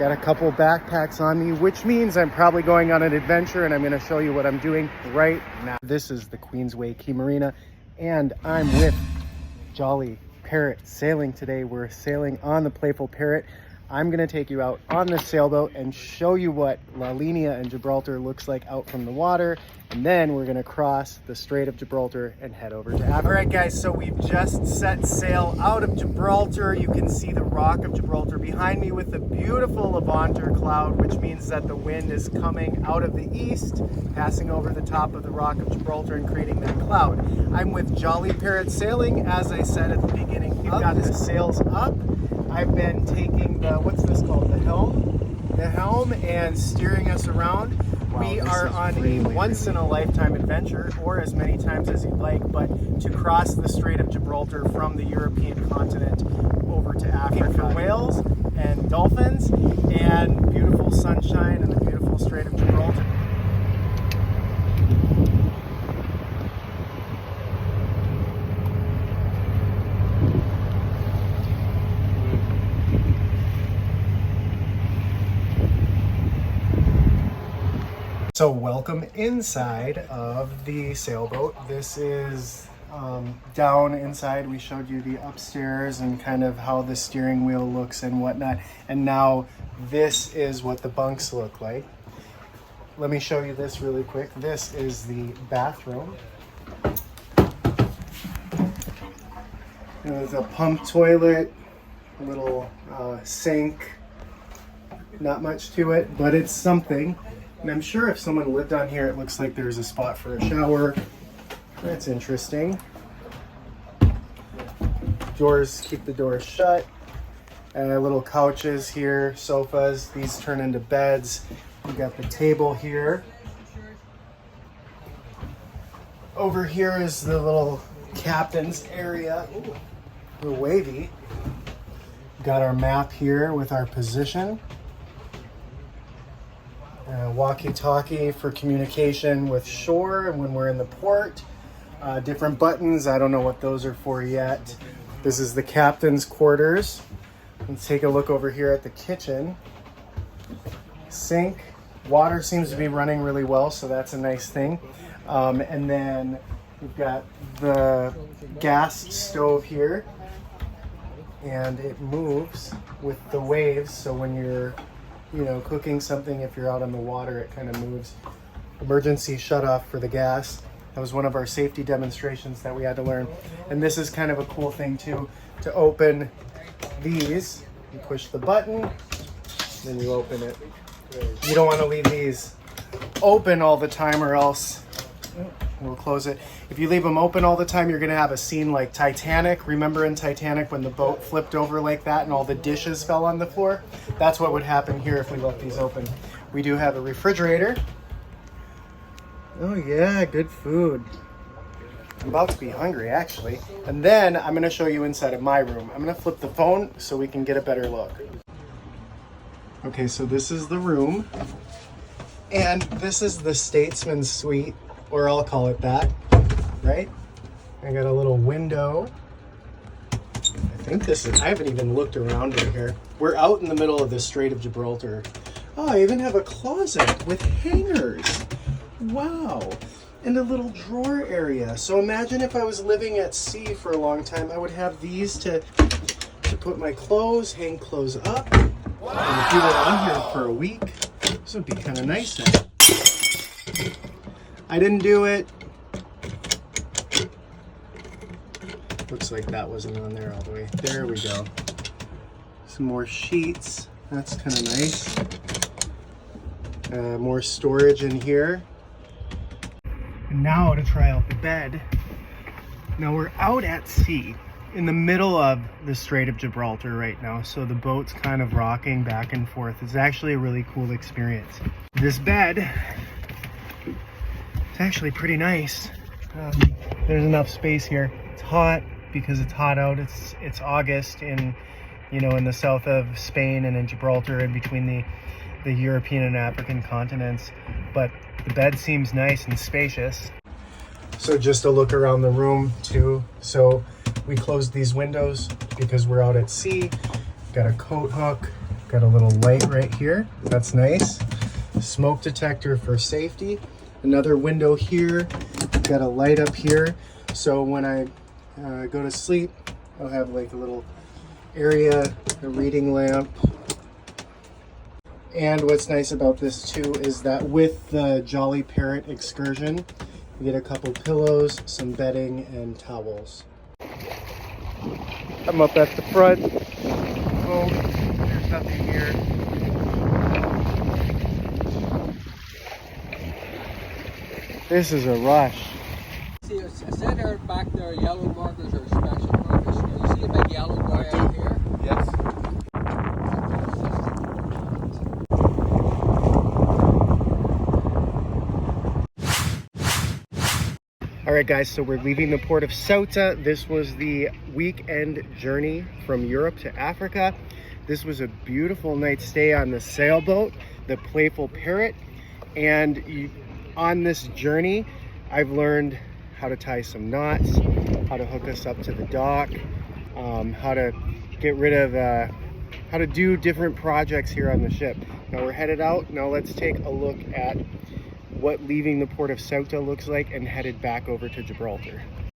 Got a couple backpacks on me, which means I'm probably going on an adventure, and I'm going to show you what I'm doing right now. This is the Queensway Key Marina, and I'm with Jolly Parrot sailing today. We're sailing on the Playful Parrot. I'm going to take you out on the sailboat and show you what La Linea and Gibraltar looks like out from the water. And then we're going to cross the Strait of Gibraltar and head over to Africa. All right, guys, so we've just set sail out of Gibraltar. You can see the Rock of Gibraltar behind me with the beautiful Levanter cloud, which means that the wind is coming out of the east, passing over the top of the Rock of Gibraltar and creating that cloud. I'm with Jolly Parrot Sailing. As I said at the beginning, we've got the sails up. I've been taking the, what's this called, the helm and steering us around. Wow, we are on a once-in-a-lifetime adventure, or as many times as you'd like, but to cross the Strait of Gibraltar from the European continent over to Africa for whales and dolphins and beautiful sunshine and the beautiful Strait of Gibraltar. So welcome inside of the sailboat. This is down inside. We showed you the upstairs and kind of how the steering wheel looks and whatnot. And now this is what the bunks look like. Let me show you this really quick. This is the bathroom. There's a pump toilet, a little sink. Not much to it, but it's something. And I'm sure if someone lived on here, it looks like there's a spot for a shower. That's interesting. Doors, keep the doors shut. Little couches here, sofas. These turn into beds. We got the table here. Over here is the little captain's area. Ooh, a little wavy. Got our map here with our position. Walkie-talkie for communication with shore and when we're in the port. Different buttons, I don't know what those are for yet. This is the captain's quarters. Let's take a look over here at the kitchen. Sink, water seems to be running really well, so that's a nice thing. And then we've got the gas stove here, and it moves with the waves, so when you're cooking something, if you're out on the water, it kind of moves. Emergency shut off for the gas. That was one of our safety demonstrations that we had to learn. And this is kind of a cool thing too, to open these. You push the button, then you open it. You don't want to leave these open all the time or else we'll close it. If you leave them open all the time, you're going to have a scene like Titanic. Remember in Titanic when the boat flipped over like that and all the dishes fell on the floor? That's what would happen here if we left these open. We do have a refrigerator. Oh yeah, good food. I'm about to be hungry actually. And then I'm going to show you inside of my room. I'm going to flip the phone so we can get a better look. Okay, so this is the room. And this is the Statesman's Suite, or I'll call it that, right? I got a little window. I think this is, I haven't even looked around in here. We're out in the middle of the Strait of Gibraltar. Oh, I even have a closet with hangers. Wow. And a little drawer area. So imagine if I was living at sea for a long time, I would have these to put my clothes, hang clothes up. Wow. And if you were on here for a week, this would be kind of nice then. I didn't do it. Looks like that wasn't on there all the way. There we go. Some more sheets. That's kind of nice. More storage in here. And now to try out the bed. Now we're out at sea in the middle of the Strait of Gibraltar right now. So the boat's kind of rocking back and forth. It's actually a really cool experience. This bed, it's actually pretty nice. There's enough space here. It's hot because it's hot out. It's August in the south of Spain and in Gibraltar, in between the European and African continents. But the bed seems nice and spacious. So just a look around the room too. So we closed these windows because we're out at sea. Got a coat hook, Got a little light right here. That's nice. Smoke detector for safety. Another window here. Got a light up here. So when I go to sleep, I'll have like a little area, a reading lamp. And what's nice about this too is that with the Jolly Parrot excursion, you get a couple pillows, some bedding, and towels. I'm up at the front. Oh, there's nothing here. This is a rush. See, I said there back there, yellow markers are special markers. You see a big yellow guy out here? Yes. All right, guys, so we're leaving the port of Ceuta. This was the weekend journey from Europe to Africa. This was a beautiful night stay on the sailboat, the Playful Parrot. And on this journey, I've learned how to tie some knots, how to hook us up to the dock, how to get rid of, how to do different projects here on the ship. Now we're headed out. Now let's take a look at what leaving the port of Ceuta looks like and headed back over to Gibraltar.